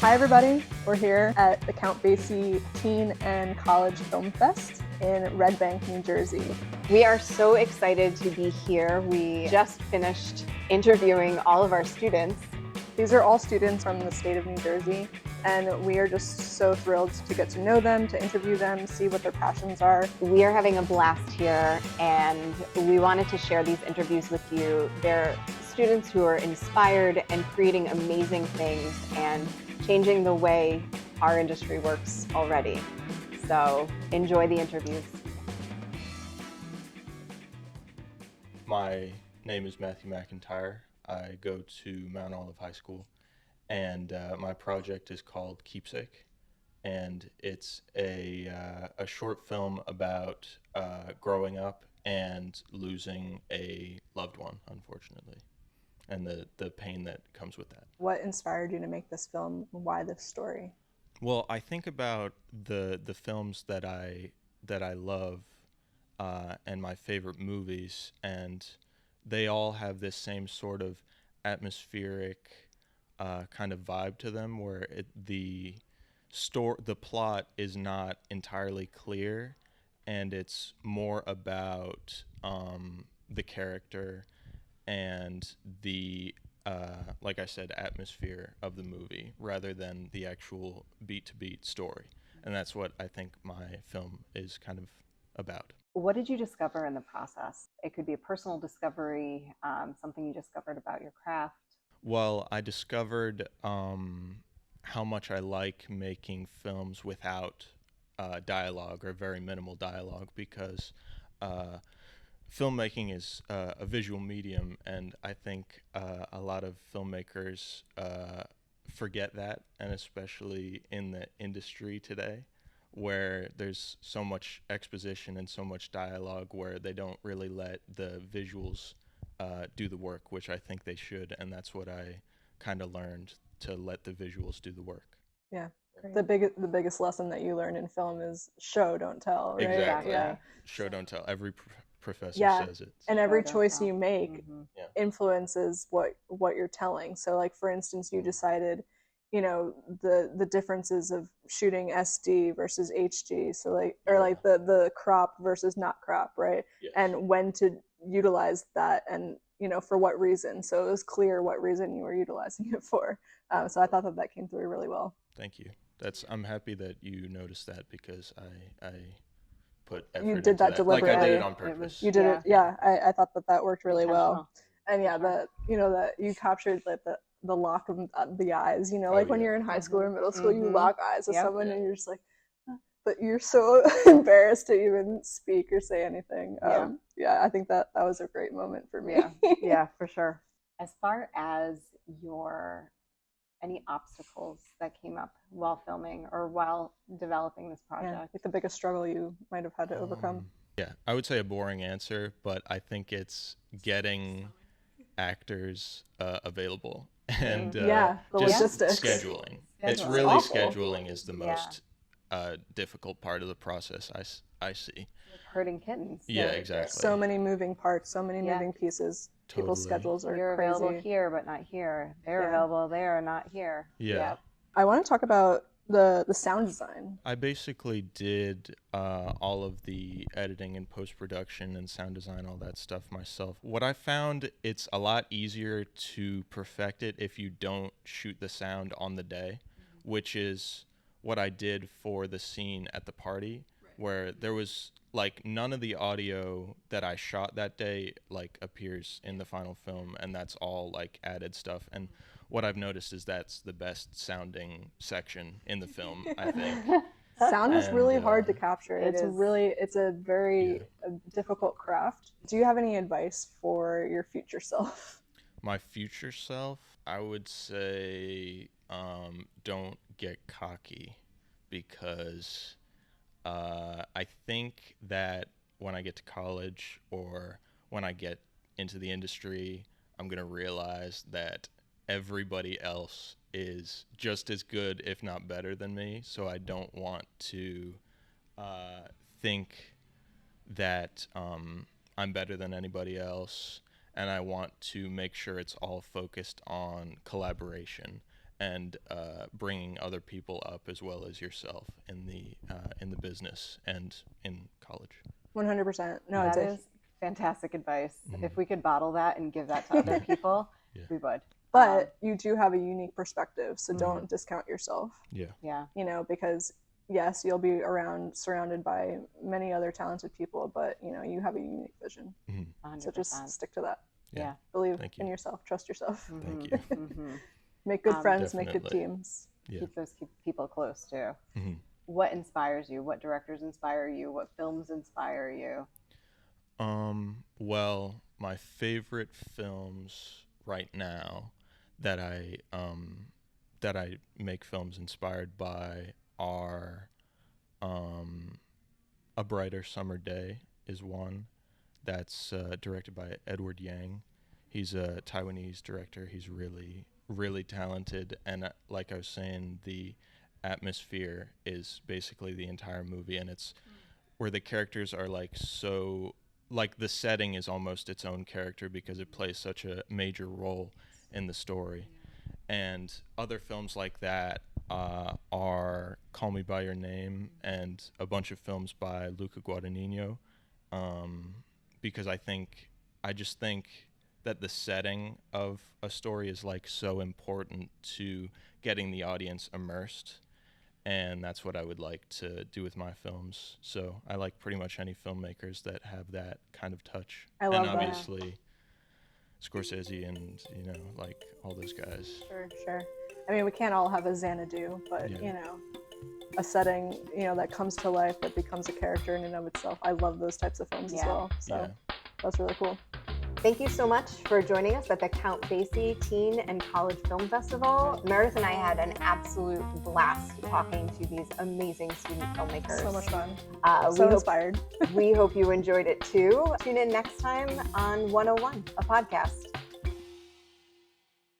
Hi everybody, we're here at the Count Basie Teen and College Film Fest in Red Bank, New Jersey. We are so excited to be here. We just finished interviewing all of our students. These are all students from the state of New Jersey, and we are just so thrilled to get to know them, to interview them, see what their passions are. We are having a blast here, and we wanted to share these interviews with you. They're students who are inspired and creating amazing things and changing the way our industry works already. So enjoy the interviews. My name is Matthew McIntyre. I go to Mount Olive High School, and my project is called Keepsake, and it's a short film about growing up and losing a loved one, unfortunately, and the pain that comes with that. What inspired you to make this film? Why this story? Well, I think about the films that I love and my favorite movies, and they all have this same sort of atmospheric kind of vibe to them, where the plot is not entirely clear, and it's more about the character and the like I said, atmosphere of the movie rather than the actual beat-to-beat story. And that's what I think my film is kind of about. What did you discover in the process? It could be a personal discovery, something you discovered about your craft. Well, I discovered how much I like making films without dialogue or very minimal dialogue, because filmmaking is a visual medium, and I think a lot of filmmakers forget that, and especially in the industry today, where there's so much exposition and so much dialogue, where they don't really let the visuals do the work, which I think they should, and that's what I kind of learned, to let the visuals do the work. Yeah. The biggest lesson that you learn in film is show, don't tell, right? Exactly. Yeah. Show, don't tell. Every professor says it. And every choice you make Yeah. influences what you're telling. So like, for instance, you decided, the differences of shooting SD versus HG, so like, or like the crop versus not crop, right? Yes. And when to utilize that, and for what reason. So it was clear what reason you were utilizing it for. So I thought that came through really well. Thank you. I'm happy that you noticed that, because I put effort You did into that deliberately. Like I did it on purpose. You did it. Yeah, I thought that worked really well. And yeah, that you captured like the lock of the eyes. Like when you're in high school or middle school, you lock eyes with someone, and you're just like, but you're so embarrassed to even speak or say anything. I think that was a great moment for me. Yeah, for sure. As far as any obstacles that came up while filming or while developing this project? Like the biggest struggle you might have had to overcome. Yeah, I would say a boring answer, but I think it's getting actors available and the just logistics. Scheduling. It's really awful. Scheduling is the most difficult part of the process, I see. Herding kittens. Yeah, exactly. So many moving parts, so many moving pieces. Totally. People's schedules are You're crazy. available here, but not here. They're available there, not here. Yeah. I want to talk about the sound design. I basically did all of the editing and post-production and sound design, all that stuff myself. What I found, it's a lot easier to perfect it if you don't shoot the sound on the day, which is what I did for the scene at the party, where there was like none of the audio that I shot that day like appears in the final film, and that's all like added stuff. And what I've noticed is that's the best sounding section in the film, I think. Sound is really hard to capture. It's a very difficult craft. Do you have any advice for your future self? My future self, I would say don't get cocky, because I think that when I get to college or when I get into the industry, I'm going to realize that everybody else is just as good, if not better than me. So I don't want to think that I'm better than anybody else, and I want to make sure it's all focused on collaboration and bringing other people up as well as yourself in the business and in college. 100%. No, that is fantastic advice. If we could bottle that and give that to other people, we would. But you do have a unique perspective, so don't discount yourself. Yeah. You know, because yes, you'll be surrounded by many other talented people, but you know, you have a unique vision. 100%. So just stick to that. Yeah. Believe in yourself, trust yourself. Thank you. Make good friends, definitely. make good teams. Keep those people close too. What inspires you? What directors inspire you? What films inspire you? Well, my favorite films right now that I make films inspired by are A Brighter Summer Day is one that's directed by Edward Yang. He's a Taiwanese director. He's really, really talented, and like I was saying, the atmosphere is basically the entire movie, and it's where the characters are like so, like the setting is almost its own character because it plays such a major role in the story. And other films like that are Call Me By Your Name and a bunch of films by Luca Guadagnino, because I just think that the setting of a story is like so important to getting the audience immersed, and that's what I would like to do with my films. So I like pretty much any filmmakers that have that kind of touch. I love and obviously Scorsese and, you know, like all those guys. Sure. I mean, we can't all have a Xanadu, but you know, a setting, you know, that comes to life, that becomes a character in and of itself. I love those types of films as well. So that's really cool. Thank you so much for joining us at the Count Basie Teen and College Film Festival. Meredith and I had an absolute blast talking to these amazing student filmmakers. So much fun. Inspired. We hope you enjoyed it too. Tune in next time on 101, a podcast.